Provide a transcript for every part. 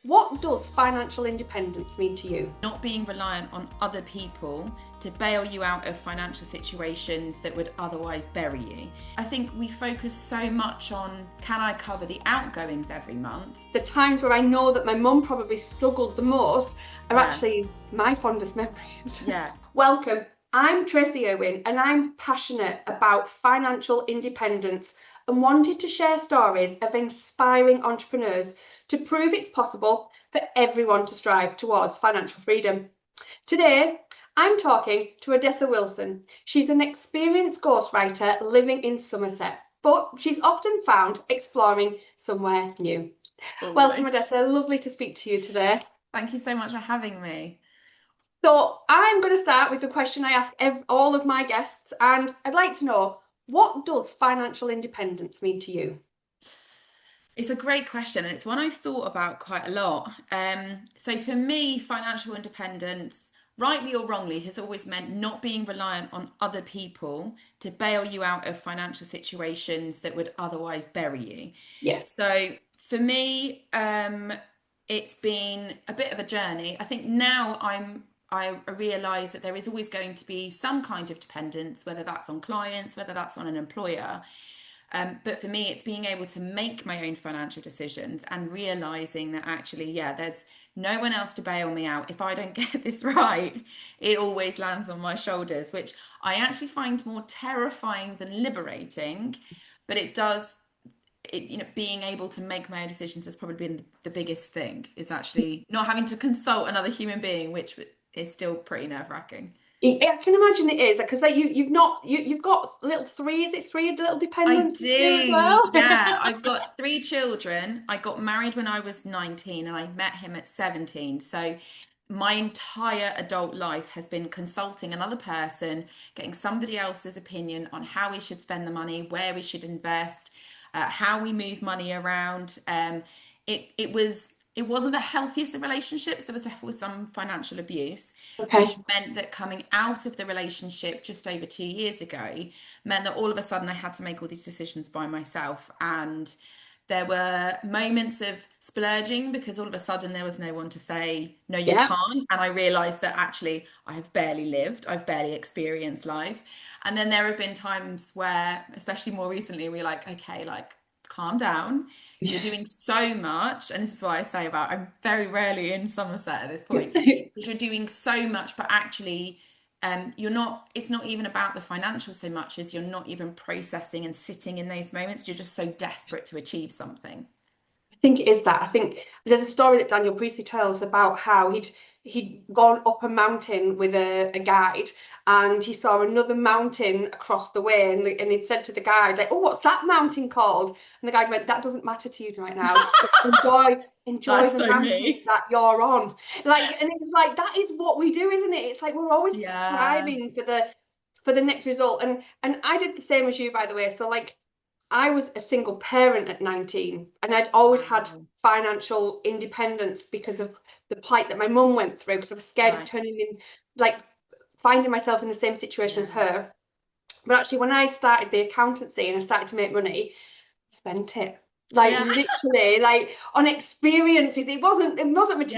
What does financial independence mean to you? Not being reliant on other people to bail you out of financial situations that would otherwise bury you. I think we focus so much on, can I cover the outgoings every month? The times where I know that my mum probably struggled the most are Yeah. actually my fondest memories. Yeah. Welcome. I'm Tracy Irwin and I'm passionate about financial independence and wanted to share stories of inspiring entrepreneurs to prove it's possible for everyone to strive towards financial freedom. Today, I'm talking to Odessa Wilson. She's an experienced ghostwriter living in Somerset, but she's often found exploring somewhere new. Welcome, Always. Odessa. Lovely to speak to you today. Thank you so much for having me. So, I'm going to start with the question I ask all of my guests, and I'd like to know, what does financial independence mean to you? It's a great question, and it's one I've thought about quite a lot. So for me, financial independence, rightly or wrongly, has always meant not being reliant on other people to bail you out of financial situations that would otherwise bury you. Yes. So for me, it's been a bit of a journey. I think now I realise that there is always going to be some kind of dependence, whether that's on clients, whether that's on an employer. But for me, it's being able to make my own financial decisions and realizing that actually, yeah, there's no one else to bail me out. If I don't get this right, it always lands on my shoulders, which I actually find more terrifying than liberating. But it does, being able to make my own decisions has probably been the biggest thing, is actually not having to consult another human being, which is still pretty nerve-wracking. I can imagine it is because like you've got little three, is it three little I dependents here as do. well? Yeah, I've got three children. I got married when I was 19 and I met him at 17. So my entire adult life has been consulting another person, getting somebody else's opinion on how we should spend the money, where we should invest, how we move money around. It wasn't the healthiest of relationships. There was definitely some financial abuse, which Okay. meant that coming out of the relationship just over 2 years ago meant that all of a sudden I had to make all these decisions by myself. And there were moments of splurging because all of a sudden there was no one to say, no, you Yeah. can't. And I realized that actually I have barely lived, I've barely experienced life. And then there have been times where, especially more recently, we're like, okay, like, calm down. You're doing so much. And this is why I say about I'm very rarely in Somerset at this point, because you're doing so much, but actually, you're not, it's not even about the financial so much as you're not even processing and sitting in those moments. You're just so desperate to achieve something. I think it is that. I think there's a story that Daniel Priestley tells about how he'd gone up a mountain with a guide and he saw another mountain across the way and he'd said to the guide like, oh, what's that mountain called? And the guide went, that doesn't matter to you right now. Just enjoy That's the so mountain me. that you're on. Like, and it was like that is what we do, isn't it? It's like we're always Yeah. striving for the next result. And I did the same as you, by the way. So like I was a single parent at 19 and I'd always had Wow. financial independence because of the plight that my mum went through because I was scared of Right. turning in, like finding myself in the same situation as Yeah. her. But actually, when I started the accountancy and I started to make money, I spent it. Like Yeah. literally, like on experiences. It wasn't materialistic,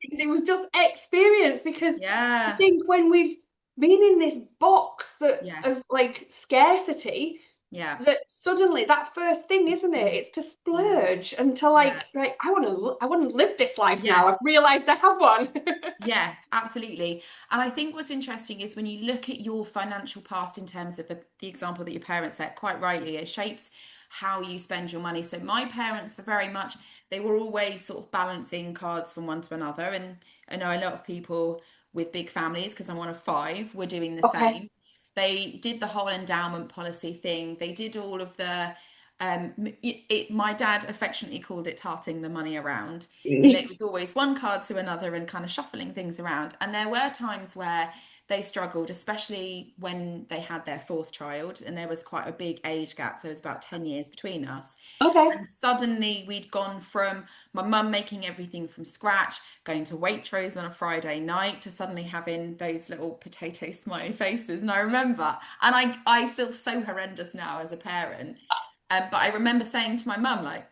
Yeah. it was just experience because I Yeah. think when we've been in this box that Yes. of like scarcity, Yeah. that suddenly that first thing, isn't it? It's to Yeah. splurge and to Yeah. like I want to live this life now. Yes. I've realized I have one. Yes, absolutely. And I think what's interesting is when you look at your financial past in terms of the example that your parents set, quite rightly, it shapes how you spend your money. So my parents were very much, they were always sort of balancing cards from one to another. And I know a lot of people with big families, because I'm one of five, were doing the Okay. same. They did the whole endowment policy thing. They did all of the my dad affectionately called it tarting the money around, in that it was always one card to another and kind of shuffling things around. And there were times where they struggled, especially when they had their fourth child, and there was quite a big age gap. So it was about 10 years between us. Okay. And suddenly we'd gone from my mum making everything from scratch, going to Waitrose on a Friday night, to suddenly having those little potato smiley faces. And I remember, and I feel so horrendous now as a parent. But I remember saying to my mum, like,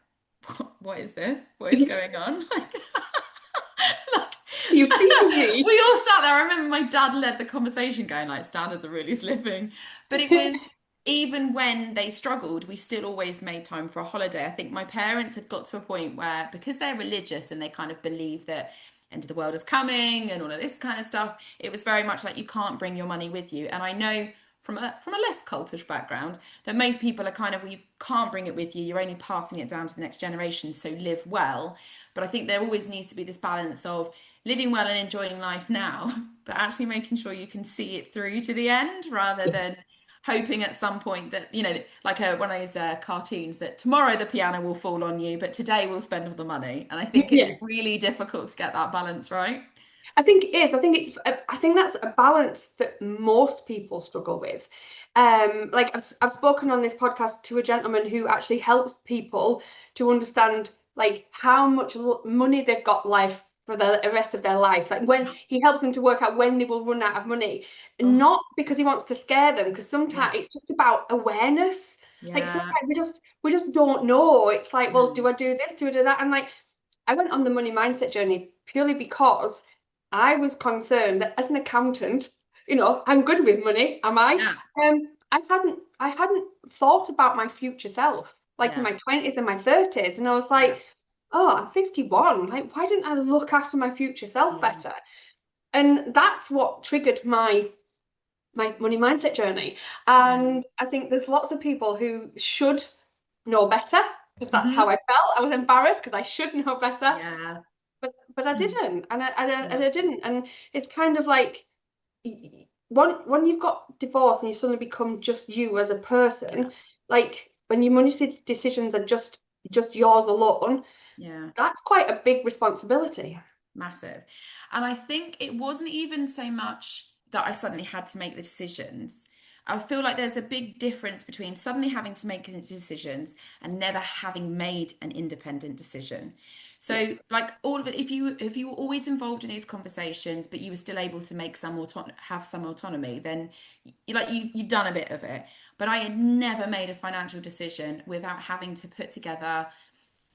what is this? What is going on? Like, You're feeding me. We all sat there. I remember my dad led the conversation going like standards are really slipping. But it was even when they struggled, we still always made time for a holiday. I think my parents had got to a point where because they're religious and they kind of believe that end of the world is coming and all of this kind of stuff, it was very much like you can't bring your money with you. And I know from a less cultish background that most people are kind of, well, you can't bring it with you, you're only passing it down to the next generation, so live well. But I think there always needs to be this balance of living well and enjoying life now, but actually making sure you can see it through to the end rather than hoping at some point that, like one of those cartoons that tomorrow the piano will fall on you, but today we'll spend all the money. And I think it's Yeah. really difficult to get that balance right. I think it is. I think that's a balance that most people struggle with. Like I've spoken on this podcast to a gentleman who actually helps people to understand like how much money they've got life for the rest of their life. Like when he helps them to work out when they will run out of money, and Oh, not because he wants to scare them, because yeah. sometimes it's just about awareness. Like Yeah. sometimes we just don't know. It's like, well, do Mm. I do this? Do I do that? And like I went on the money mindset journey purely because I was concerned that as an accountant, I'm good with money, am I? Yeah. I hadn't thought about my future self, like in Yeah. my 20s and my 30s. And I was Yeah. like, oh, I'm 51. Like, why didn't I look after my future self Yeah. better? And that's what triggered my money mindset journey. Yeah. And I think there's lots of people who should know better because that's how I Hmm. felt. I was embarrassed because I should know better, Yeah. but I Mm. didn't, and Yeah. I didn't, and it's kind of like when you've got divorced and you suddenly become just you as a Yeah. person, like when your money decisions are just yours alone, Yeah. that's quite a big responsibility. Massive. And I think it wasn't even so much that I suddenly had to make the decisions. I feel like there's a big difference between suddenly having to make the decisions and never having made an independent decision. Yeah. So, like all of it, if you were always involved in these conversations, but you were still able to make have some autonomy, then you've done a bit of it. But I had never made a financial decision without having to put together,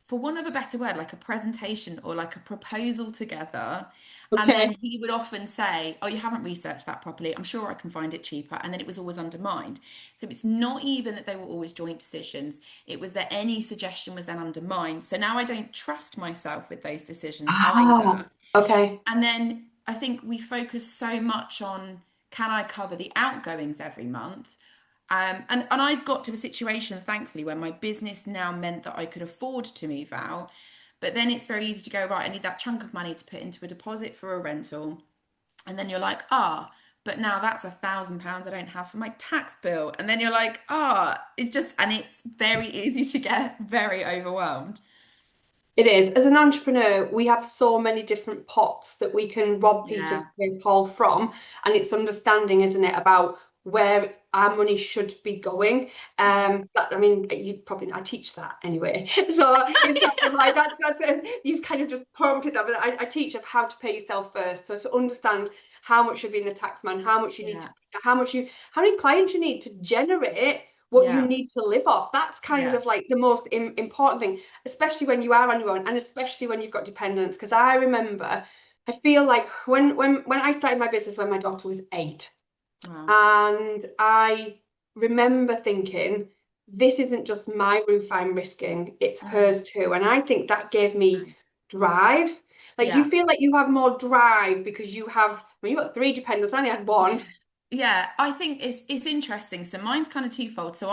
for want of a better word, like a presentation or like a proposal together. And Okay. then he would often say, oh, you haven't researched that properly. I'm sure I can find it cheaper. And then it was always undermined. So it's not even that they were always joint decisions. It was that any suggestion was then undermined. So now I don't trust myself with those decisions Ah, either. okay. And then I think we focus so much on, can I cover the outgoings every month? And I got to a situation, thankfully, where my business now meant that I could afford to move out. But then it's very easy to go, right, I need that chunk of money to put into a deposit for a rental. And then you're like, but now that's £1,000 I don't have for my tax bill. And then you're like, and it's very easy to get very overwhelmed. It is. As an entrepreneur, we have so many different pots that we can rob Peter to Yeah. pay Paul from. And it's understanding, isn't it, about where our money should be going. Yeah. I mean, I teach that anyway. So it's kind of like you've kind of just prompted that. But I teach of how to pay yourself first. So to understand how much should be in the tax man, how much you need Yeah. to, how many clients you need to generate what you Yeah. need to live off. That's kind Yeah. of like the most important thing, especially when you are on your own and especially when you've got dependents. Because I remember, I feel like when I started my business when my daughter was 8, Wow. and I remember thinking, this isn't just my roof I'm risking, it's Mm. hers too. And I think that gave me drive. Like, do you Yeah. feel like you have more drive because you have, I mean, you've got 3 dependents, I only had Yeah. one. Yeah, I think it's interesting. So mine's kind of twofold. So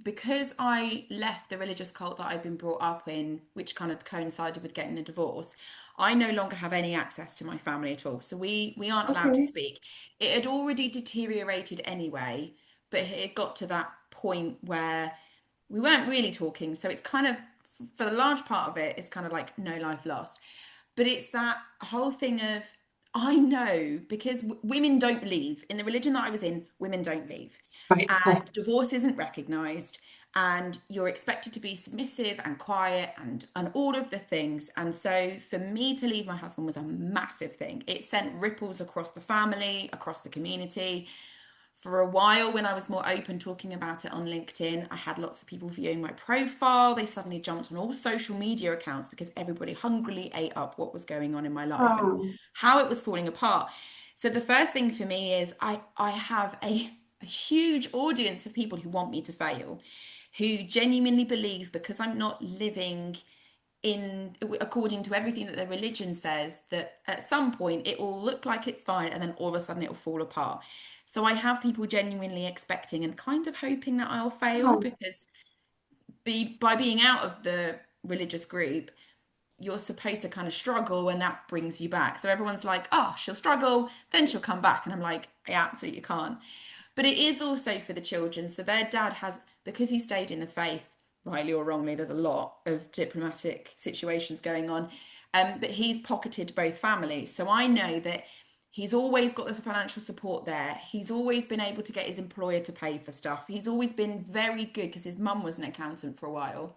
because I left the religious cult that I'd been brought up in, which kind of coincided with getting the divorce, I no longer have any access to my family at all. So we aren't allowed to Okay. speak. It had already deteriorated anyway, but it got to that point where we weren't really talking. So it's kind of, for the large part of it, it's kind of like no life lost. But it's that whole thing of, I know because women don't leave. In the religion that I was in, women don't leave. Right. And Okay. divorce isn't recognized. And you're expected to be submissive and quiet and all of the things. And so for me to leave my husband was a massive thing. It sent ripples across the family, across the community. For a while, when I was more open talking about it on LinkedIn, I had lots of people viewing my profile. They suddenly jumped on all social media accounts because everybody hungrily ate up what was going on in my life and Oh, how it was falling apart. So the first thing for me is I have a huge audience of people who want me to fail, who genuinely believe because I'm not living in according to everything that their religion says, that at some point it will look like it's fine and then all of a sudden it will fall apart. So I have people genuinely expecting and kind of hoping that I'll fail oh, because by being out of the religious group, you're supposed to kind of struggle and that brings you back. So everyone's like, oh, she'll struggle, then she'll come back. And I'm like, I absolutely can't. But it is also for the children. So their dad has, because he stayed in the faith, rightly or wrongly, there's a lot of diplomatic situations going on. But he's pocketed both families. So I know that he's always got this financial support there. He's always been able to get his employer to pay for stuff. He's always been very good because his mum was an accountant for a while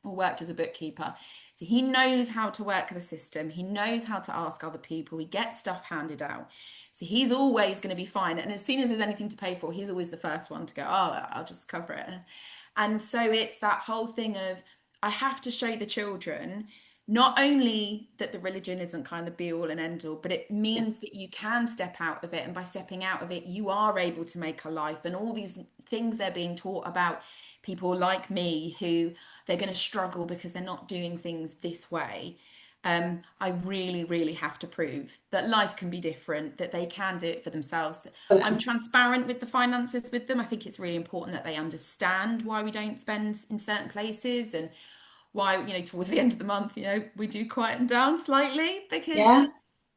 or worked as a bookkeeper. So he knows how to work the system. He knows how to ask other people. He gets stuff handed out. So he's always going to be fine. And as soon as there's anything to pay for, he's always the first one to go, oh, I'll just cover it. And so it's that whole thing of I have to show the children not only that the religion isn't kind of be all and end all, but it yeah. means that you can step out of it. And by stepping out of it, you are able to make a life. And all these things they're being taught about people like me who they're going to struggle because they're not doing things this way. I really, really have to prove that life can be different, that they can do it for themselves. For I'm them. transparent with the finances with them. I think it's really important that they understand why we don't spend in certain places and why, towards the end of the month, we do quieten down slightly because Yeah.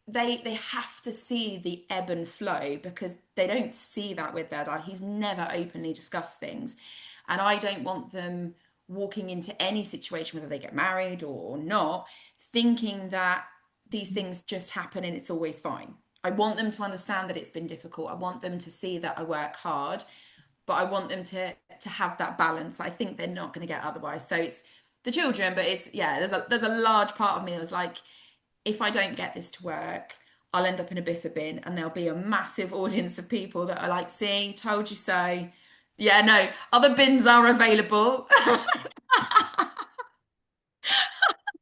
they have to see the ebb and flow because they don't see that with their dad. He's never openly discussed things. And I don't want them walking into any situation, whether they get married or not, thinking that these things just happen and it's always fine. I want them to understand that it's been difficult. I want them to see that I work hard, but I want them to have that balance. I think they're not going to get otherwise. So it's the children, but it's yeah, there's a large part of me that was like, if I don't get this to work, I'll end up in a biffa bin and there'll be a massive audience of people that are like, see, told you so. Yeah, no, other bins are available.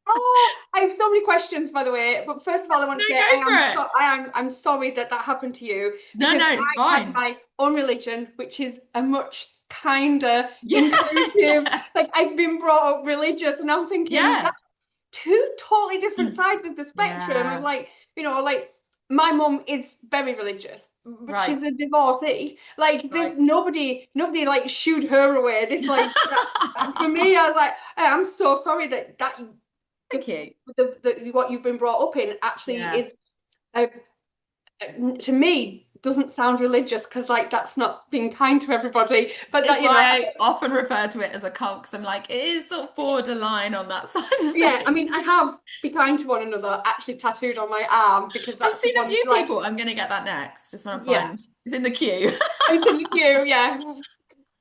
Oh, I have so many questions, by the way. But first of all, I want No, to say go for it. I'm sorry that that happened to you No, because no, it's I have fine. my own religion, which is a much kinder, Yeah. inclusive. Like I've been brought up religious, and I'm thinking Yeah. that's two totally different sides of the spectrum. Of Yeah. like, like my mum is very religious, but Right. she's a divorcee. Like, Right. there's nobody like shooed her away. This like for me, I was like, I'm so sorry that Thank you. what you've been brought up in actually Yeah. is uh, to me doesn't sound religious because like that's not being kind to everybody. But It's that why I often refer to it as a cult because I'm like, it is sort of borderline on that side of yeah, I things. mean, I have be kind to one another actually tattooed on my arm because I've that's the seen a one few like people. I'm going to get that next. Just want to yeah, find it's in the queue. it's in the queue. Yeah,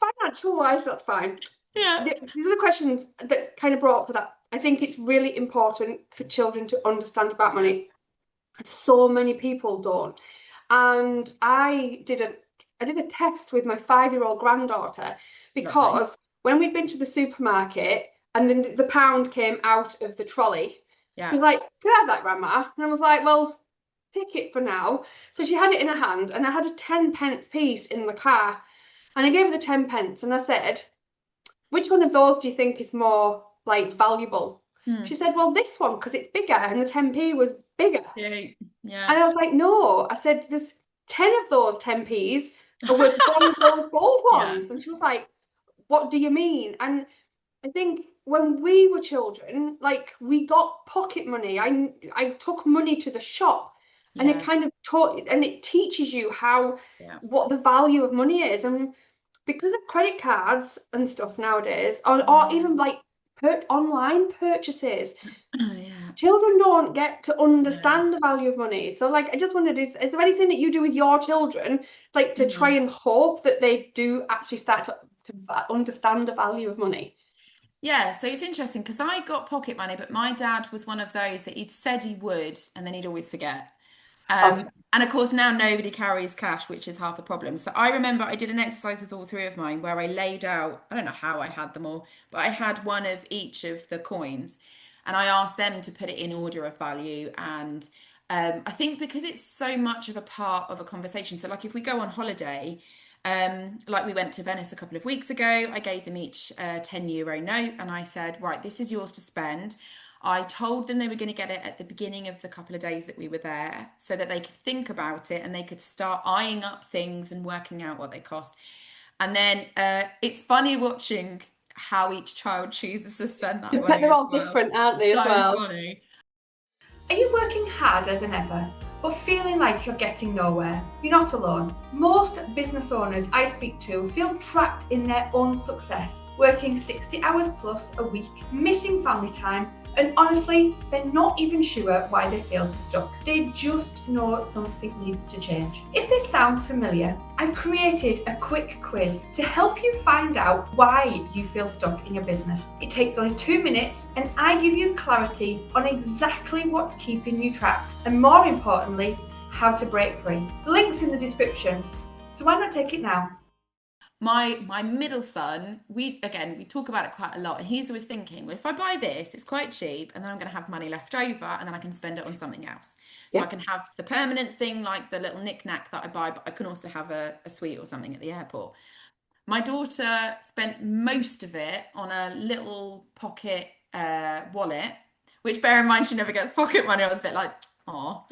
financial wise, that's fine. Yeah. These are the questions that kind of brought up that. I think it's really important for children to understand about money. So many people don't. And I did a test with my 5-year-old granddaughter Lovely. because when we'd been to the supermarket and then the pound came out of the trolley, she Yeah. was like, "Can I have that, Grandma?" And I was like, "Well, take it for now." So she had it in her hand, and I had a 10 pence piece in the car. And I gave her the 10 pence and I said, "Which one of those do you think is more like valuable?" She Hmm. said, "Well, this one, because it's bigger." And the 10p was bigger. Cute. And Yeah. I was like, no. I said, there's 10 of those 10p's are worth one of those gold Yeah. ones. And she was like, what do you mean? And I think when we were children, like we got pocket money. I took money to the shop and it Yeah. kind of taught and it teaches you how Yeah. what the value of money is. And because of credit cards and stuff nowadays, or even Yeah. like online purchases, Yeah. children don't get to No. understand the value of money. So, like, I just wondered, is there anything that you do with your children, like, to try Mm. and hope that they do actually start to understand the value of money? Yeah, so it's interesting because I got pocket money, but my dad was one of those that he'd said he would, and then he'd always forget. Okay. And of course, now nobody carries cash, which is half the problem. So I remember I did an exercise with all three of mine where I laid out, I don't know how I had them all, but I had one of each of the coins and I asked them to put it in order of value. And I think because it's so much of a part of a conversation. So, like if we go on holiday, like we went to Venice a couple of weeks ago, I gave them each a €10 note and I said, right, this is yours to spend. I told them they were going to get it at the beginning of the couple of days that we were there so that they could think about it and they could start eyeing up things and working out what they cost. And then it's funny watching how each child chooses to spend that But money they're as all well. different, aren't they, as So well? funny. Are you working harder than ever, but feeling like you're getting nowhere? You're not alone. Most business owners I speak to feel trapped in their own success, working 60 hours plus a week, missing family time, and honestly, they're not even sure why they feel so stuck. They just know something needs to change. If this sounds familiar, I've created a quick quiz to help you find out why you feel stuck in your business. It takes only 2 minutes and I give you clarity on exactly what's keeping you trapped and, more importantly, how to break free. The link's in the description, so why not take it now? My middle son, we talk about it quite a lot, and he's always thinking, well, if I buy this, it's quite cheap, and then I'm going to have money left over, and then I can spend it on something else. So I Yeah. can have the permanent thing, like the little knick-knack that I buy, but I can also have a sweet or something at the airport. My daughter spent most of it on a little pocket wallet, which bear in mind she never gets pocket money. I was a bit like, oh.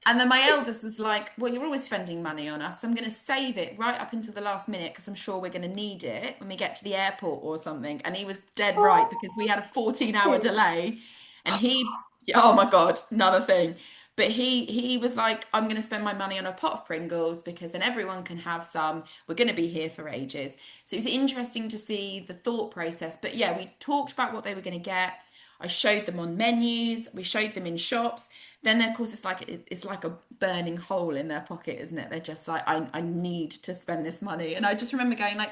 And then my eldest was like, well, you're always spending money on us. I'm going to save it right up until the last minute because I'm sure we're going to need it when we get to the airport or something. And he was dead right because we had a 14-hour delay and oh my God, another thing. But he was like, I'm going to spend my money on a pot of Pringles because then everyone can have some. We're going to be here for ages. So it was interesting to see the thought process. But yeah, we talked about what they were going to get. I showed them on menus. We showed them in shops. Then of course it's like a burning hole in their pocket, isn't it? They're just like, I need to spend this money. And I just remember going like,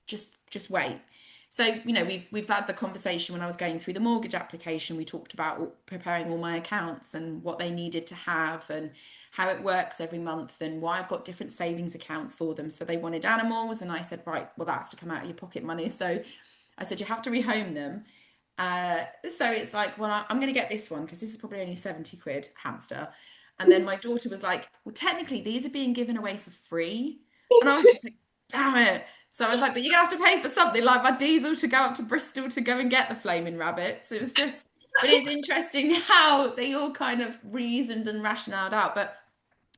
just wait. So, we've had the conversation when I was going through the mortgage application. We talked about preparing all my accounts and what they needed to have and how it works every month and why I've got different savings accounts for them. So they wanted animals, and I said, right, well, that's to come out of your pocket money. So I said, you have to rehome them. So it's like, well, I'm going to get this one because this is probably only 70 quid hamster. And then my daughter was like, well, technically, these are being given away for free. And I was just like, damn it. So I was like, but you're gonna have to pay for something like my diesel to go up to Bristol to go and get the flaming rabbits. It was just, but it's interesting how they all kind of reasoned and rationaled out. But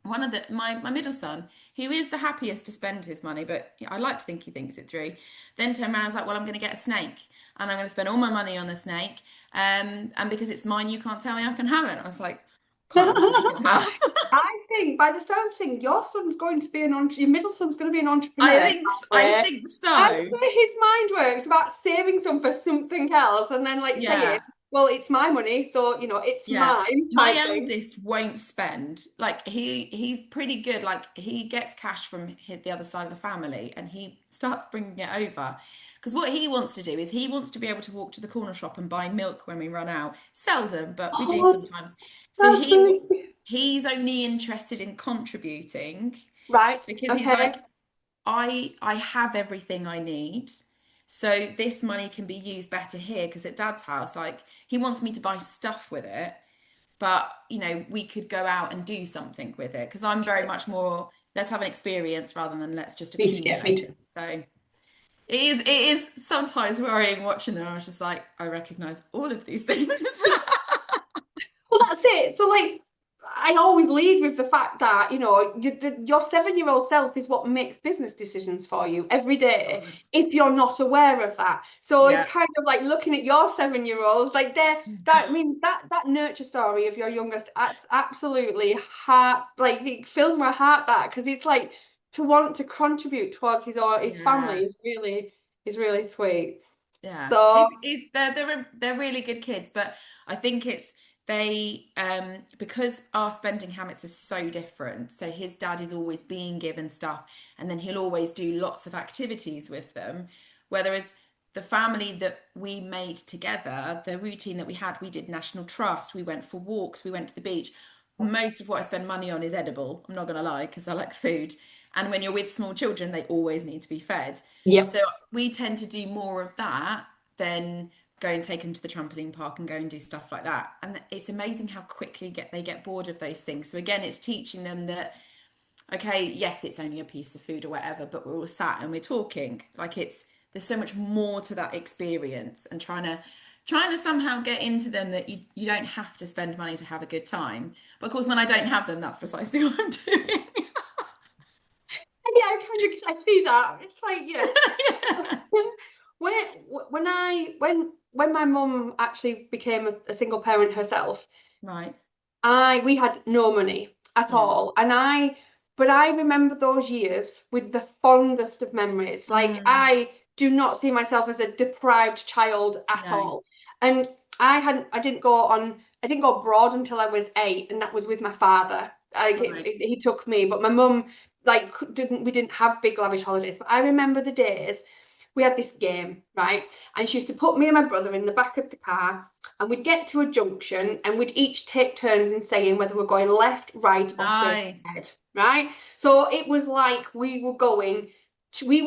one of my middle son, who is the happiest to spend his money, but yeah, I like to think he thinks it through, then turned around and was like, well, I'm going to get a snake and I'm going to spend all my money on the snake. And because it's mine, you can't tell me I can have it. I was like, can't have a snake in the house. I think by the sounds of things, your son's going to be your middle son's going to be an I entrepreneur. think I Way. think And so. the way his mind works about saving some for something else and then like saying, Yeah. well, it's my money, so it's Yeah. mine My type thing. eldest won't spend. Like he's pretty good. Like he gets cash from the other side of the family and he starts bringing it over. Because what he wants to do is he wants to be able to walk to the corner shop and buy milk when we run out. Seldom, but we do Oh, sometimes. So that's really he's only interested in contributing right. because he's Okay. like, I have everything I need. So this money can be used better here because at dad's house, like he wants me to buy stuff with it, but we could go out and do something with it because I'm very much more let's have an experience rather than let's just Me accumulate. too. So it is sometimes worrying watching them. I was just like, I recognize all of these things. Well, that's it. So, like, I always lead with the fact that, your 7-year-old self is what makes business decisions for you every day God. if you're not aware of that. So it's Yeah. kind of like looking at your 7-year-olds, like I mean, that nurture story of your youngest, that's absolutely like it fills my heart that because it's like to want to contribute towards his family Yeah. is really sweet. Yeah, So, they're really good kids, but I think it's they because our spending habits are so different. So his dad is always being given stuff, and then he'll always do lots of activities with them. Whereas the family that we made together, the routine that we had, we did National Trust, we went for walks, we went to the beach. most of what I spend money on is edible. I'm not gonna lie, because I like food. And when you're with small children, they always need to be fed. Yep. So we tend to do more of that than go and take them to the trampoline park and go and do stuff like that. And it's amazing how quickly they get bored of those things. So again, it's teaching them that, okay, yes, it's only a piece of food or whatever, but we're all sat and we're talking. Like there's so much more to that experience, and trying to somehow get into them that you don't have to spend money to have a good time. But of course, when I don't have them, that's precisely what I'm doing. Yeah, I see that. It's like, yeah. Yeah. When when my mum actually became a single parent herself, Right. we had no money at Yeah. all. But I remember those years with the fondest of memories. Like, Mm, I do not see myself as a deprived child at no. all. And I didn't go abroad until I was 8, and that was with my father. Right. He took me, but my mum, like, we didn't have big lavish holidays. But I remember the days we had this game, right? And she used to put me and my brother in the back of the car, and we'd get to a junction, and we'd each take turns in saying whether we're going left, right, or straight Nice. ahead, right? So it was like we were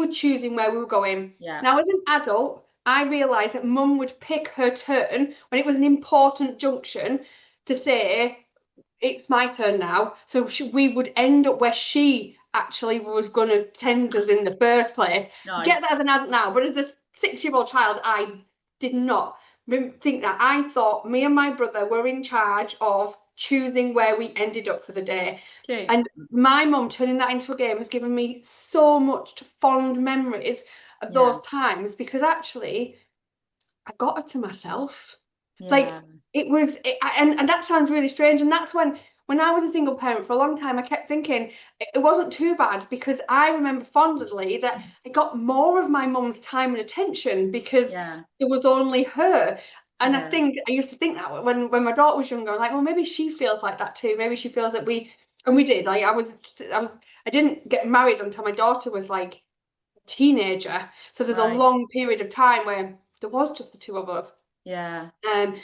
choosing where we were going. Yeah. Now, as an adult, I realised that mum would pick her turn when it was an important junction to say, it's my turn now. So we would end up where she actually was going to tend us in the first place. Nice. Get that as an adult now, but as a 6-year-old child, I did not think that. I thought me and my brother were in charge of choosing where we ended up for the day. Cute. And my mum turning that into a game has given me so much fond memories of Yeah. those times, because actually I got her to myself. Like, Yeah. and that sounds really strange. And that's when I was a single parent for a long time, I kept thinking it wasn't too bad, because I remember fondly that I got more of my mum's time and attention because Yeah. it was only her. And I Yeah. think I used to think that when my daughter was younger, like, well, maybe she feels like that too. Maybe she feels that and we did. Like, I didn't get married until my daughter was like a teenager. So there's a Right. long period of time where there was just the two of us. Yeah. Um,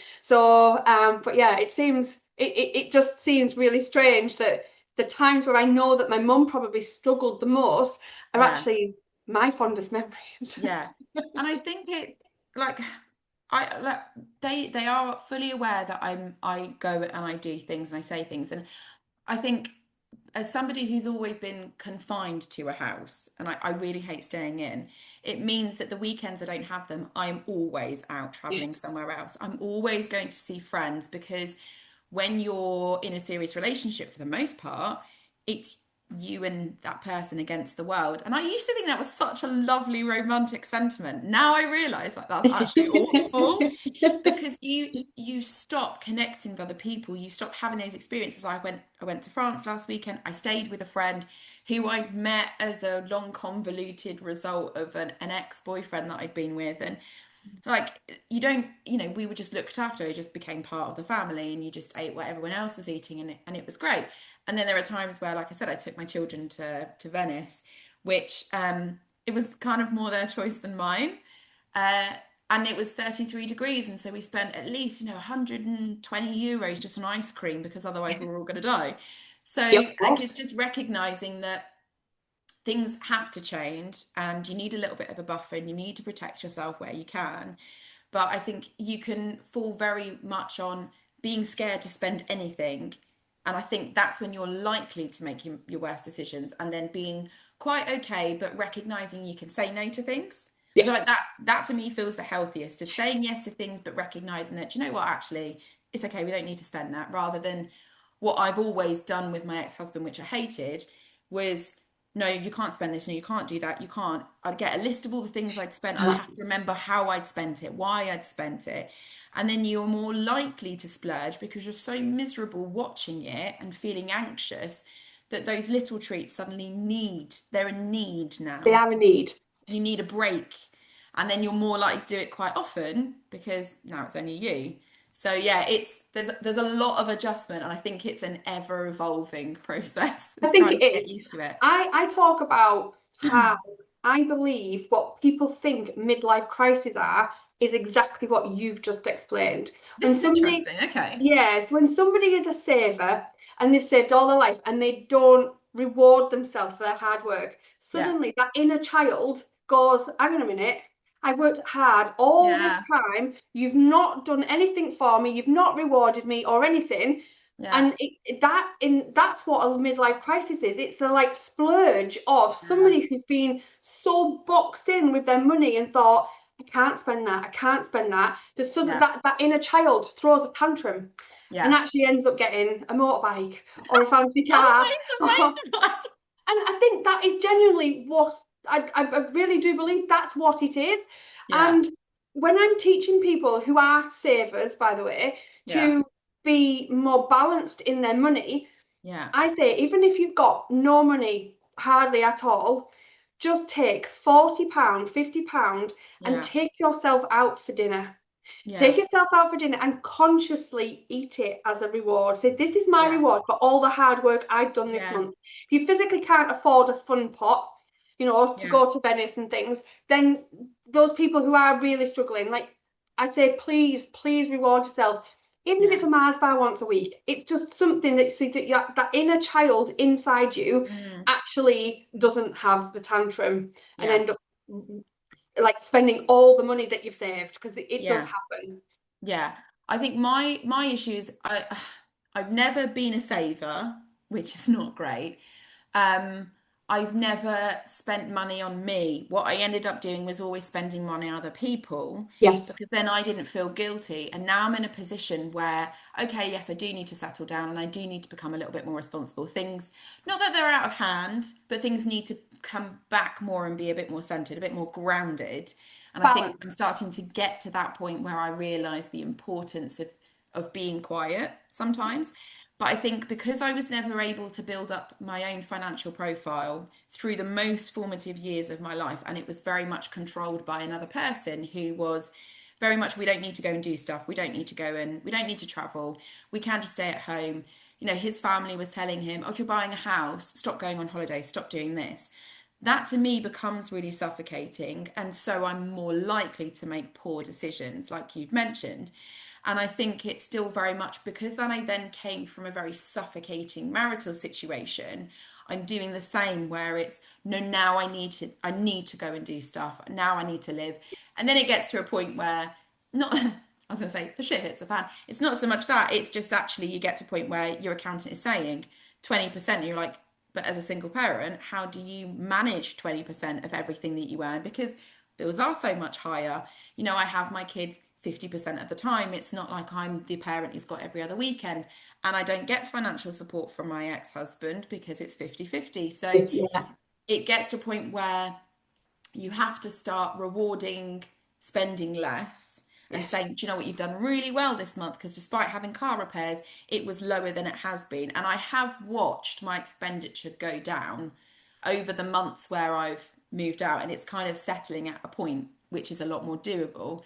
but yeah, it just seems really strange that the times where I know that my mum probably struggled the most are Yeah. actually my fondest memories. Yeah. And I think it like I like they are fully aware that I go and I do things and I say things. And I think as somebody who's always been confined to a house, and I really hate staying in, it means that the weekends I don't have them, I'm always out traveling Yes. somewhere else. I'm always going to see friends, because when you're in a serious relationship, for the most part, it's you and that person against the world. And I used to think that was such a lovely romantic sentiment. Now I realize like that's actually awful, because you stop connecting with other people. You stop having those experiences. I went to France last weekend. I stayed with a friend who I'd met as a long convoluted result of an ex-boyfriend that I'd been with. And like, you don't, we were just looked after. It just became part of the family, and you just ate what everyone else was eating, and it was great. And then there are times where, like I said, I took my children to Venice, which it was kind of more their choice than mine. Uh, and it was 33 degrees, and so we spent at least, 120 euros just on ice cream, because otherwise we were all going to die. So Yep, of like, it's course. just recognizing that things have to change, and you need a little bit of a buffer, and you need to protect yourself where you can. But I think you can fall very much on being scared to spend anything. And I think that's when you're likely to make your worst decisions, and then being quite okay, but recognizing you can say no to things. I feel like Yes. that to me feels the healthiest, of saying yes to things, but recognizing that, you know what, actually, it's okay, we don't need to spend that, rather than what I've always done with my ex-husband, which I hated, was no, you can't spend this, no, you can't do that, you can't. I'd get a list of all the things I'd spent. I'd have to remember how I'd spent it, why I'd spent it. And then you're more likely to splurge, because you're so miserable watching it and feeling anxious, that those little treats suddenly they're a need They now, are a because need. you need a break. And then you're more likely to do it quite often, because now it's only you. So yeah, there's a lot of adjustment, and I think it's an ever evolving process. I It's think trying it to get is. used to it. I talk about how I believe what people think midlife crises are is exactly what you've just explained. This When is somebody, interesting. Okay. yes, when somebody is a saver and they've saved all their life and they don't reward themselves for their hard work, Yeah. suddenly that inner child goes, hang on a minute, I worked hard all this Yeah. time. You've not done anything for me. You've not rewarded me or anything. Yeah. And that's what a midlife crisis is. It's the like splurge of Yeah. somebody who's been so boxed in with their money and thought, I can't spend that, I can't spend that. There's so Yeah. that inner child throws a tantrum and Yeah. actually ends up getting a motorbike or a fancy Oh, car. amazing, amazing. And I think that is genuinely what I really do believe that's what it is. Yeah. And when I'm teaching people who are savers, by the way, Yeah. to be more balanced in their money, Yeah. I say, even if you've got no money, hardly at all, just take £40, £50 and Yeah. take yourself out for dinner. Yeah. Take yourself out for dinner and consciously eat it as a reward. Say, this is my Yeah. reward for all the hard work I've done this Yeah. month. If you physically can't afford a fun pot, to Yeah. go to Venice and things, then those people who are really struggling, like I'd say, please, please reward yourself. Even if Yeah. it's a Mars bar once a week, it's just something that so that that inner child inside you Mm. actually doesn't have the tantrum and Yeah. end up like spending all the money that you've saved because it does Yeah. happen. Yeah. I think my issue is I've never been a saver, which is not great. Um, I've never spent money on me. What I ended up doing was always spending money on other people Yes. because then I didn't feel guilty. And now I'm in a position where, okay, yes, I do need to settle down and I do need to become a little bit more responsible. Things, not that they're out of hand, but things need to come back more and be a bit more centered, a bit more grounded. And I think I'm Balance. starting to get to that point where I realize the importance of being quiet sometimes. But I think because I was never able to build up my own financial profile through the most formative years of my life, and it was very much controlled by another person who was very much, we don't need to go and do stuff. We don't need to go and we don't need to travel. We can just stay at home. His family was telling him, oh, if you're buying a house, stop going on holiday, stop doing this. That to me becomes really suffocating. And so I'm more likely to make poor decisions, like you've mentioned. And I think it's still very much because then I then came from a very suffocating marital situation. I'm doing the same where it's no, now I need to go and do stuff. Now I need to live. And then it gets to a point where not I was gonna say the shit hits the fan. It's not so much that, it's just actually you get to a point where your accountant is saying 20%, and you're like, but as a single parent, how do you manage 20% of everything that you earn? Because bills are so much higher. I have my kids 50% of the time. It's not like I'm the parent who's got every other weekend. And I don't get financial support from my ex-husband because it's 50-50. So Yeah. it gets to a point where you have to start rewarding spending less and Yes. saying, do you know what, you've done really well this month because despite having car repairs, it was lower than it has been. And I have watched my expenditure go down over the months where I've moved out, and it's kind of settling at a point which is a lot more doable.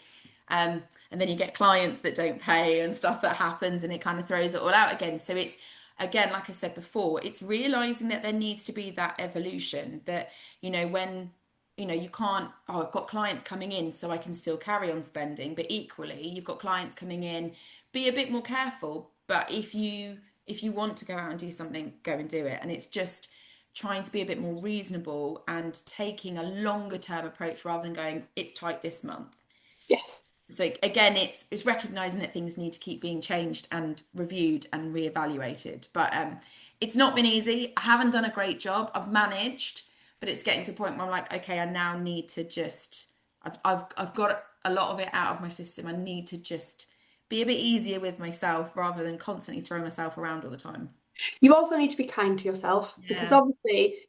And then you get clients that don't pay and stuff that happens, and it kind of throws it all out again. So it's, again, like I said before, it's realizing that there needs to be that evolution that, when you can't, oh, I've got clients coming in, so I can still carry on spending. But equally, you've got clients coming in, be a bit more careful. But if you want to go out and do something, go and do it. And it's just trying to be a bit more reasonable and taking a longer term approach rather than going, it's tight this month. Yes. So again, it's recognizing that things need to keep being changed and reviewed and reevaluated. But it's not been easy. I haven't done a great job. I've managed, but it's getting to a point where I'm like, okay, I now need to just. I've got a lot of it out of my system. I need to just be a bit easier with myself rather than constantly throwing myself around all the time. You also need to be kind to yourself because Yeah, obviously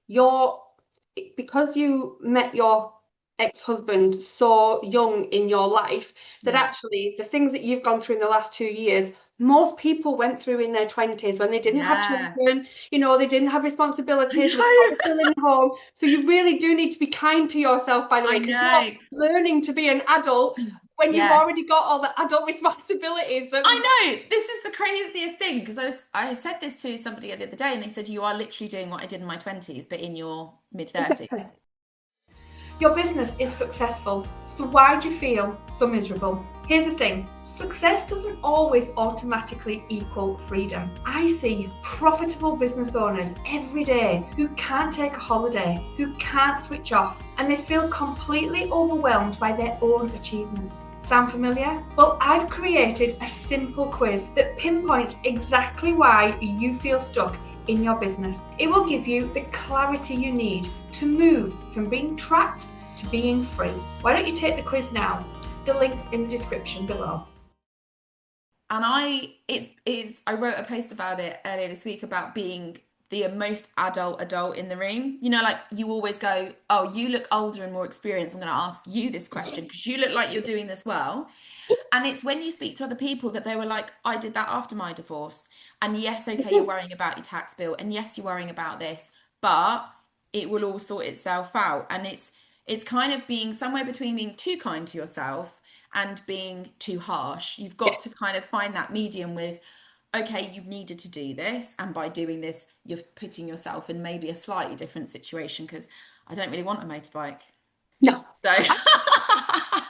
because you met your ex-husband so young in your life that yeah, actually the things that you've gone through in the last 2 years, most people went through in their 20s when they didn't have yeah. children, they didn't have I responsibilities, they were know. still living at home. So you really do need to be kind to yourself, by the way, I because you're know. learning to be an adult when you've Yes. already got all the adult responsibilities that I know this is the craziest thing because I said this to somebody the other day and they said you are literally doing what I did in my 20s but in your mid 30s. exactly. Your business is successful, so why do you feel so miserable? Here's the thing, success doesn't always automatically equal freedom. I see profitable business owners every day who can't take a holiday, who can't switch off, and they feel completely overwhelmed by their own achievements. Sound familiar? Well, I've created a simple quiz that pinpoints exactly why you feel stuck in your business. It will give you the clarity you need to move from being trapped to being free. Why don't you take the quiz now? The link's in the description below. And I wrote a post about it earlier this week about being the most adult in the room. You know, like you always go, oh, you look older and more experienced. I'm going to ask you this question because you look like you're doing this well. And it's when you speak to other people that they were like, I did that after my divorce. And yes, okay, you're worrying about your tax bill. And yes, you're worrying about this, but it will all sort itself out. And it's kind of being somewhere between being too kind to yourself and being too harsh. You've got to Yes. kind of find that medium with, okay, you've needed to do this. And by doing this, you're putting yourself in maybe a slightly different situation because I don't really want a motorbike. No. So I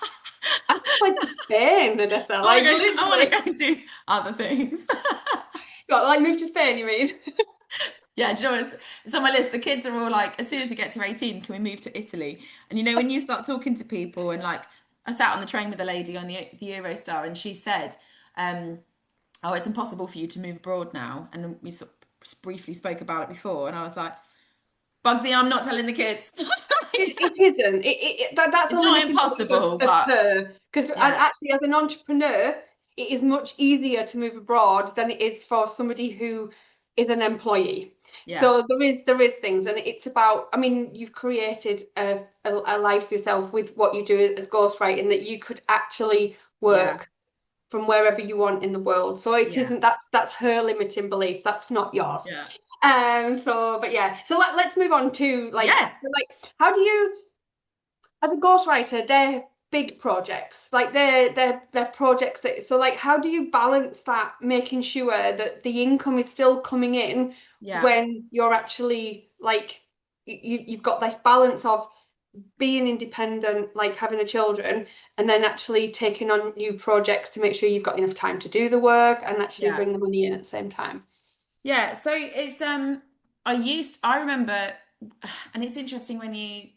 just like to Spain, Odessa. I Like want to go. I want to literally. go and do other things. Got like move to Spain, you mean? Yeah, do you know what? It's on my list. The kids are all like, as soon as we get to 18, can we move to Italy? And you know, when you start talking to people, and like, I sat on the train with a lady on the Eurostar, and she said, "Oh, it's impossible for you to move abroad now." And we sort of briefly spoke about it before, and I was like, "Bugsy, I'm not telling the kids." It isn't. That's a It's not limiting belief impossible, of but her. Because yeah, actually, as an entrepreneur, it is much easier to move abroad than it is for somebody who is an employee. yeah, So there is things, and it's about. I mean, you've created a life for yourself with what you do as ghostwriting that you could actually yeah, work from wherever you want in the world. So it yeah, isn't that's her limiting belief. That's not yours. yeah, So but yeah. So let's move on to yeah, how do you as a ghostwriter, they're big projects. Like they're projects that so like how do you balance that making sure that the income is still coming in yeah. when you're actually like you've got this balance of being independent, like having the children, and then actually taking on new projects to make sure you've got enough time to do the work and actually Yeah. bring the money in at the same time. Yeah, so it's I remember, and it's interesting when you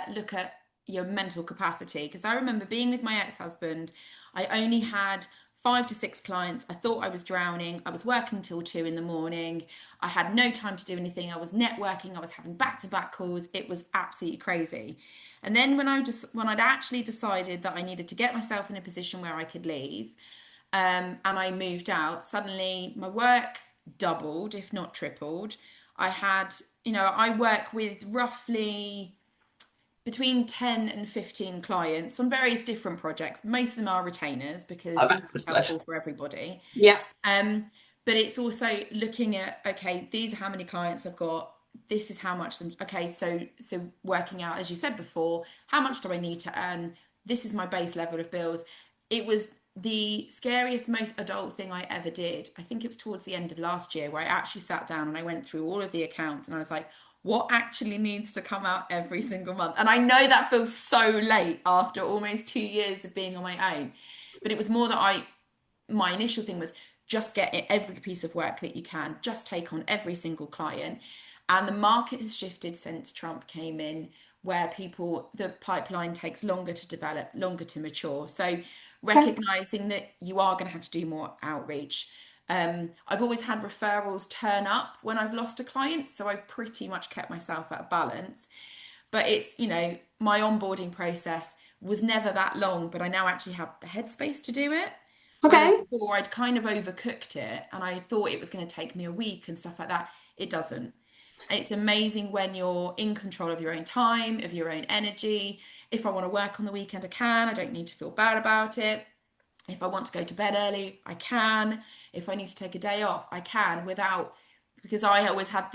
look at your mental capacity because I remember being with my ex-husband. I only had 5 to 6 clients. I thought I was drowning. I was working till 2 in the morning. I had no time to do anything. I was networking. I was having back-to-back calls. It was absolutely crazy. And then when I'd actually decided that I needed to get myself in a position where I could leave, and I moved out, suddenly my work doubled, if not tripled. I had, I work with roughly between 10 and 15 clients on various different projects. Most of them are retainers because it's helpful for everybody. Yeah. Um, but it's also looking at, okay, these are how many clients I've got. This is how much okay, so working out, as you said before, how much do I need to earn? This is my base level of bills. It was the scariest, most adult thing I ever did. I think it was towards the end of last year where I actually sat down and I went through all of the accounts and I was like, what actually needs to come out every single month? And I know that feels so late after almost 2 years of being on my own, but it was more that my initial thing was just get every piece of work that you can, just take on every single client. And the market has shifted since Trump came in, where the pipeline takes longer to develop, longer to mature. So Okay. recognizing that you are going to have to do more outreach. I've always had referrals turn up when I've lost a client, so I've pretty much kept myself at a balance. But it's, my onboarding process was never that long, but I now actually have the headspace to do it. Whereas Okay. before I'd kind of overcooked it and I thought it was going to take me a week and stuff like that. It doesn't. It's amazing when you're in control of your own time, of your own energy. If I want to work on the weekend, I can. I don't need to feel bad about it. If I want to go to bed early, I can. If I need to take a day off, I can without, because I always had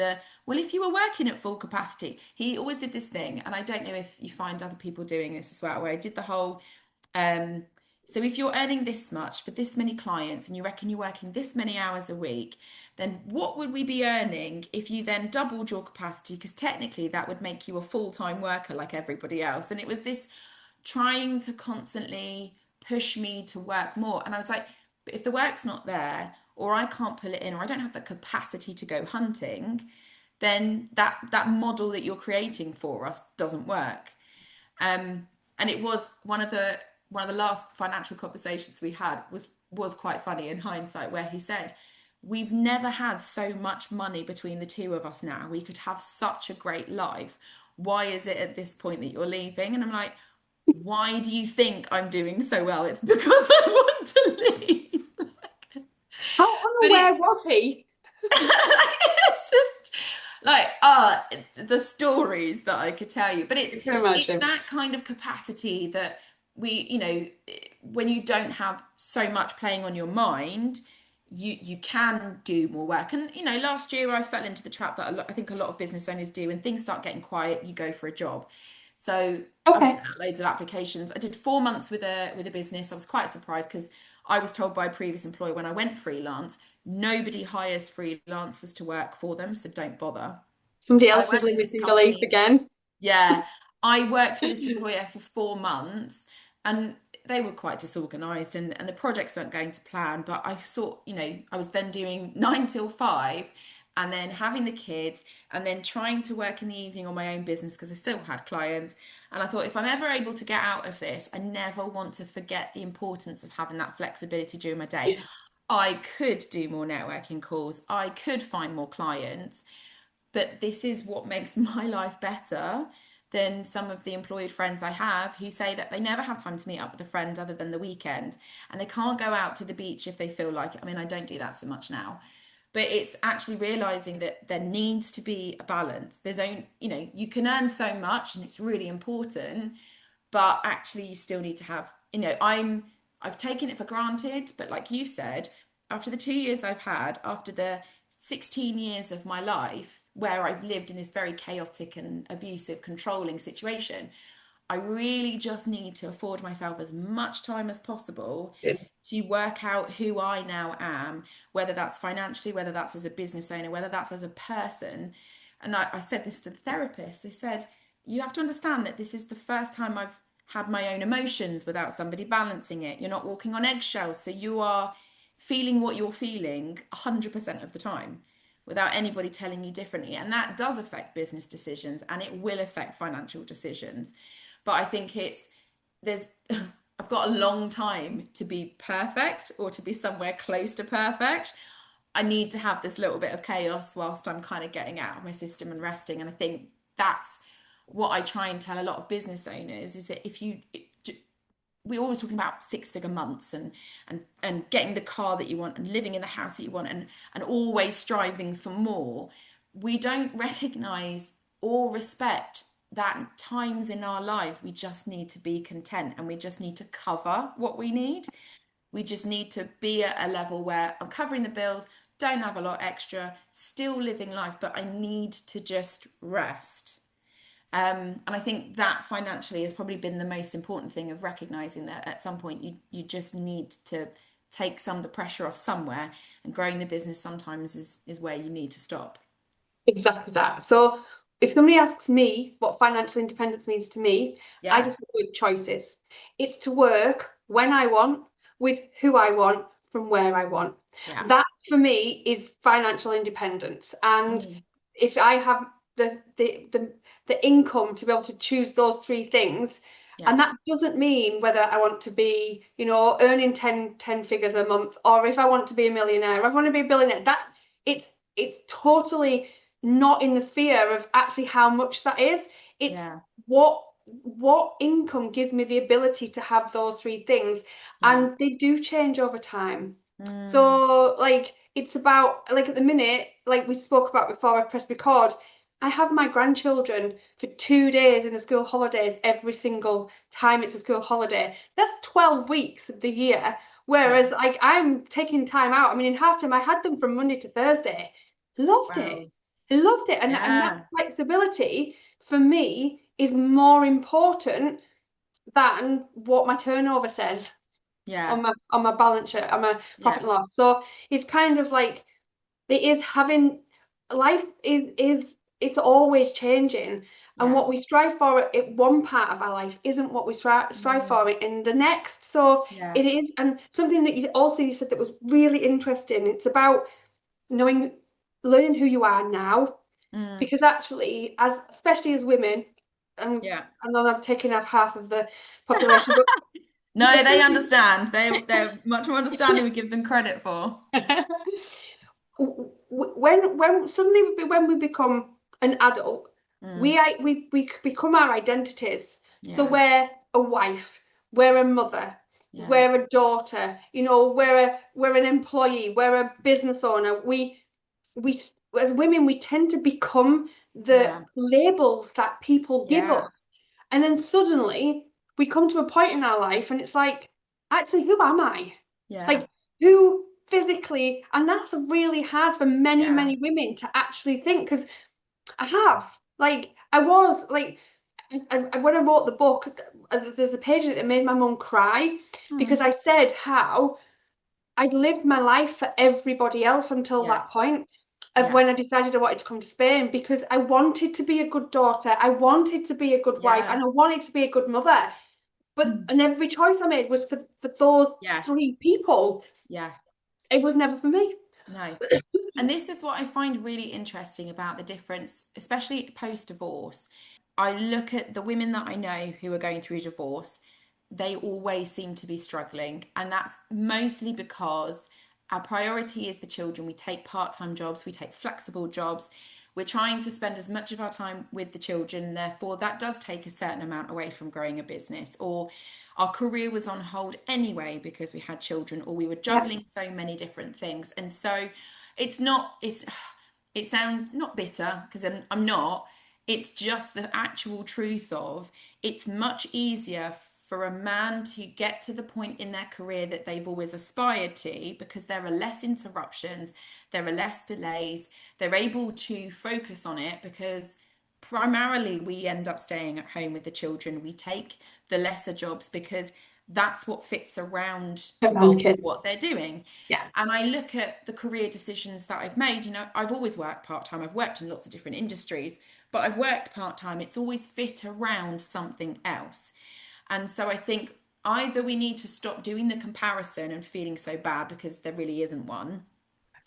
well, if you were working at full capacity, he always did this thing. And I don't know if you find other people doing this as well, where I did the whole, um, So if you're earning this much for this many clients and you reckon you're working this many hours a week, then what would we be earning if you then doubled your capacity? Because technically that would make you a full-time worker like everybody else. And it was this trying to constantly push me to work more. And I was like, but if the work's not there, or I can't pull it in, or I don't have the capacity to go hunting, then that model that you're creating for us doesn't work. And it was one of the last financial conversations we had was quite funny in hindsight, where he said, "We've never had so much money between the two of us now. We could have such a great life. Why is it at this point that you're leaving?" And I'm like, "Why do you think I'm doing so well? It's because I want to leave." How But unaware was he? it's just like the stories that I could tell you. But I it's can it's imagine. that kind of capacity that when you don't have so much playing on your mind, you can do more work. And last year I fell into the trap that I think a lot of business owners do. When things start getting quiet, you go for a job. So I've Okay. sent out loads of applications. I did 4 months with a business. I was quite surprised because I was told by a previous employer when I went freelance, nobody hires freelancers to work for them, so don't bother. Somebody I else is worked for living this through the leaf company. again. Yeah, I worked for this employer for 4 months, and they were quite disorganized, and the projects weren't going to plan. But I thought, I was then doing 9 till 5, and then having the kids, and then trying to work in the evening on my own business because I still had clients. And I thought, if I'm ever able to get out of this, I never want to forget the importance of having that flexibility during my day. Yeah. I could do more networking calls, I could find more clients, but this is what makes my life better than some of the employed friends I have who say that they never have time to meet up with a friend other than the weekend, and they can't go out to the beach if they feel like it. I mean, I don't do that so much now, but it's actually realizing that there needs to be a balance. There's only, you can earn so much and it's really important, but actually you still need to have, I've taken it for granted, but like you said, after the 2 years I've had, after the 16 years of my life where I've lived in this very chaotic and abusive, controlling situation, I really just need to afford myself as much time as possible to work out who I now am, whether that's financially, whether that's as a business owner, whether that's as a person. And I said this to the therapist. I said, you have to understand that this is the first time I've had my own emotions without somebody balancing it. You're not walking on eggshells. So you are feeling what you're feeling 100% of the time without anybody telling you differently. And that does affect business decisions and it will affect financial decisions. But I think there's I've got a long time to be perfect or to be somewhere close to perfect. I need to have this little bit of chaos whilst I'm kind of getting out of my system and resting. And I think that's what I try and tell a lot of business owners is that we're always talking about 6-figure months and getting the car that you want and living in the house that you want and always striving for more. We don't recognize or respect that times in our lives we just need to be content and we just need to cover what we need. We just need to be at a level where I'm covering the bills, don't have a lot extra, still living life, but I need to just rest. And I think that financially has probably been the most important thing of recognizing that at some point you just need to take some of the pressure off somewhere, and growing the business sometimes is where you need to stop. Exactly that. So if somebody asks me what financial independence means to me, I Yeah, just think choices. It's to work when I want, with who I want, from where I want. yeah, That for me is financial independence. And mm, if I have the income to be able to choose those three things, yeah, and that doesn't mean whether I want to be, earning ten figures a month, or if I want to be a millionaire, or if I want to be a billionaire, it's totally not in the sphere of actually how much that is. It's yeah, what income gives me the ability to have those three things, yeah, and they do change over time. mm, So like it's about like at the minute, like we spoke about before I pressed record, I have my grandchildren for 2 days in the school holidays every single time it's a school holiday. That's 12 weeks of the year. yeah, Whereas like I'm taking time out. I mean, in half time I had them from Monday to Thursday. Loved it. wow, I loved it. And that yeah, flexibility for me is more important than what my turnover says. Yeah. on my balance sheet, on my profit Yeah. and loss. So it's kind of like it is having life is it's always changing, and Yeah. what we strive for in one part of our life isn't what we strive Mm. for in the next. So Yeah. it is, and something that you said that was really interesting. It's about knowing, learning who you are now, Mm. because actually, as especially as women, and Yeah. I know I'm taking up half of the population, but No, they especially understand. They're much more understanding we give them credit for. when suddenly when we become an adult, Mm. we become our identities. So Yeah. we're a wife, we're a mother, Yeah. we're a daughter, we're an employee, we're a business owner. We as women we tend to become the Yeah. labels that people give Yeah. us, and then suddenly we come to a point in our life and it's like, actually, who am I? Yeah. Like, who physically? And that's really hard for many Yeah. many women to actually think, because I have, like, I was like, when I wrote the book, there's a page that made my mum cry, because Mm. I said how I'd lived my life for everybody else until that Yes. point of Yeah. when I decided I wanted to come to Spain, because I wanted to be a good daughter, I wanted to be a good wife, Yeah. and I wanted to be a good mother. But Mm. and every choice I made was for those Yes. three people. Yeah. It was never for me. No. And this is what I find really interesting about the difference, especially post-divorce. I look at the women that I know who are going through divorce, they always seem to be struggling. And that's mostly because our priority is the children. We take part-time jobs, we take flexible jobs. We're trying to spend as much of our time with the children. Therefore, that does take a certain amount away from growing a business. Or our career was on hold anyway because we had children, or we were Yeah, juggling so many different things. And so it's not, it sounds not bitter because I'm not. It's just the actual truth of it's much easier for a man to get to the point in their career that they've always aspired to because there are less interruptions, there are less delays, they're able to focus on it because primarily we end up staying at home with the children. We take the lesser jobs because that's what fits around the around the bulk of kids. what they're doing. Yeah. And I look at the career decisions that I've made. I've always worked part time, I've worked in lots of different industries, but I've worked part time. It's always fit around something else. And so I think either we need to stop doing the comparison and feeling so bad because there really isn't one,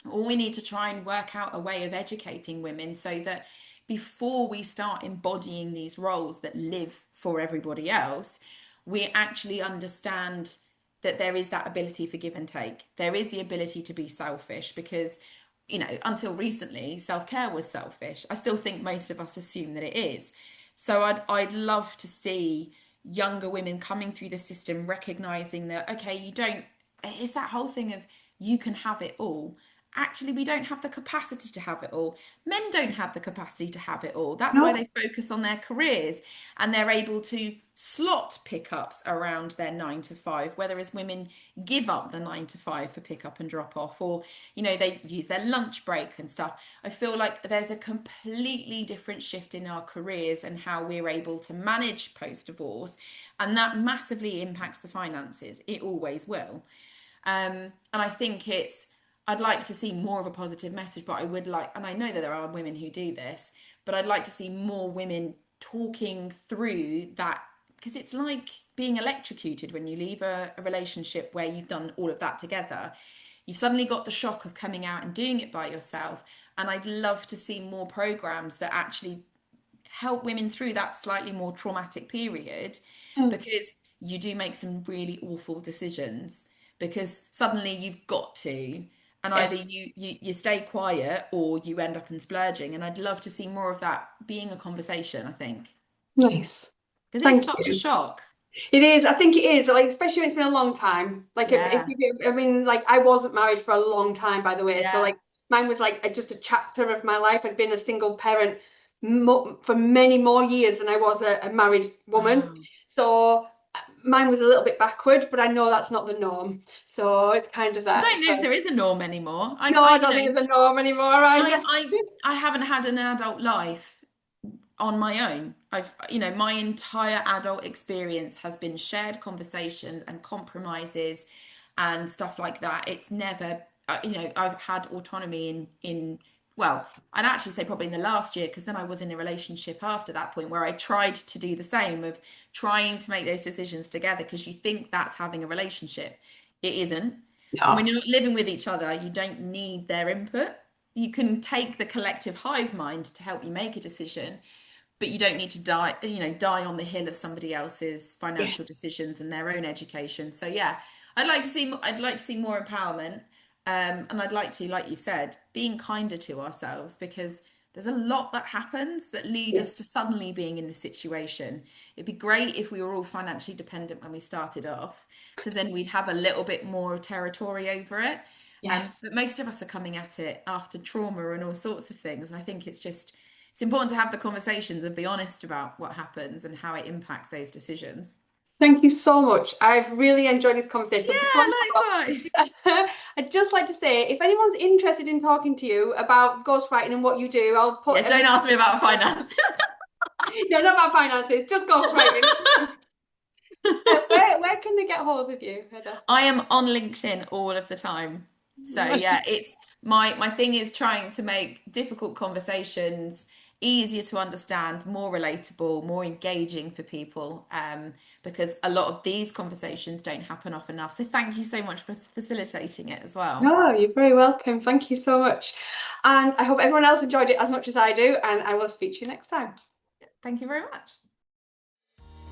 or we need to try and work out a way of educating women so that before we start embodying these roles that live for everybody else, we actually understand that there is that ability for give and take. There is the ability to be selfish because, until recently, self care was selfish. I still think most of us assume that it is. So I'd love to see younger women coming through the system recognizing that, okay, you don't, it's that whole thing of you can have it all. Actually, we don't have the capacity to have it all. Men don't have the capacity to have it all. That's why No, they focus on their careers and they're able to slot pickups around their 9 to 5, whereas women give up the 9 to 5 for pickup and drop off, or they use their lunch break and stuff. I feel like there's a completely different shift in our careers and how we're able to manage post divorce, and that massively impacts the finances. It always will. And I think I'd like to see more of a positive message, but I would like, and I know that there are women who do this, but I'd like to see more women talking through that because it's like being electrocuted when you leave a relationship where you've done all of that together. You've suddenly got the shock of coming out and doing it by yourself. And I'd love to see more programs that actually help women through that slightly more traumatic period because you do make some really awful decisions because suddenly you've got to, and yeah, either you stay quiet or you end up in splurging, and I'd love to see more of that being a conversation, I think, nice. because it's Thank such a you. shock. It is. I think it is. Like, especially when it's been a long time. Like, if Yeah. you, I mean, like, I wasn't married for a long time, by the way. So, Yeah. like, mine was like just a chapter of my life. I'd been a single parent mo for many more years than I was a married woman. Wow. So, mine was a little bit backward, but I know that's not the norm. So, it's kind of I that. don't know if So, there is a norm anymore. no, I don't think it's the norm anymore I either. I I haven't had an adult life. on my own. My entire adult experience has been shared conversations and compromises and stuff like that. It's never, I've had autonomy well, I'd actually say probably in the last year, because then I was in a relationship after that point where I tried to do the same, of trying to make those decisions together, because you think that's having a relationship. It isn't. And when No. you're not living with each other, you don't need their input. You can take the collective hive mind to help you make a decision, but you don't need to die on the hill of somebody else's Yeah. financial decisions and their own education. So yeah, I'd like to see more empowerment. And I'd like to, like you said, being kinder to ourselves, because there's a lot that happens that lead Yeah. us to suddenly being in this situation. It'd be great if we were all financially dependent when we started off, because then we'd have a little bit more territory over it. Yes. But most of us are coming at it after trauma and all sorts of things. And I think it's important to have the conversations and be honest about what happens and how it impacts those decisions. Thank you so much. I've really enjoyed this conversation. So before Yeah, likewise. I'd just like to say, if anyone's interested in talking to you about ghostwriting and what you do, I'll put Yeah, don't ask me about finance. no, not about finances, just ghostwriting. Where can they get hold of you, Odessa? I am on LinkedIn all of the time. So yeah, it's my thing is trying to make difficult conversations easier to understand, more relatable, more engaging for people, because a lot of these conversations don't happen often enough. So thank you so much for facilitating it as well. No, you're very welcome. Thank you so much. And I hope everyone else enjoyed it as much as I do, and I will speak to you next time. Thank you very much.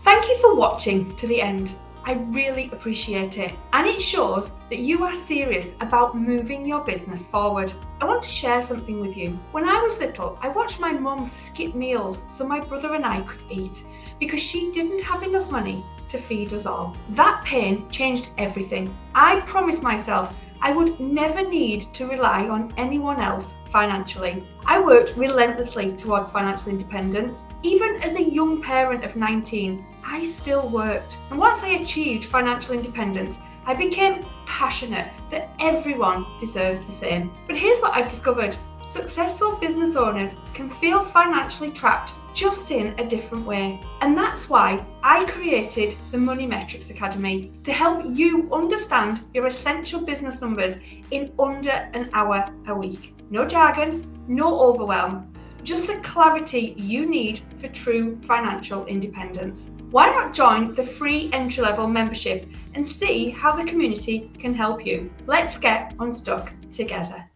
Thank you for watching to the end. I really appreciate it, and it shows that you are serious about moving your business forward. I want to share something with you. When I was little, I watched my mum skip meals so my brother and I could eat, because she didn't have enough money to feed us all. That pain changed everything. I promised myself I would never need to rely on anyone else financially. I worked relentlessly towards financial independence. Even as a young parent of 19, I still worked. And once I achieved financial independence, I became passionate that everyone deserves the same. But here's what I've discovered. Successful business owners can feel financially trapped, just in a different way. And that's why I created the Money Metrics Academy, to help you understand your essential business numbers in under an hour a week. No jargon, no overwhelm, just the clarity you need for true financial independence. Why not join the free entry-level membership and see how the community can help you? Let's get unstuck together.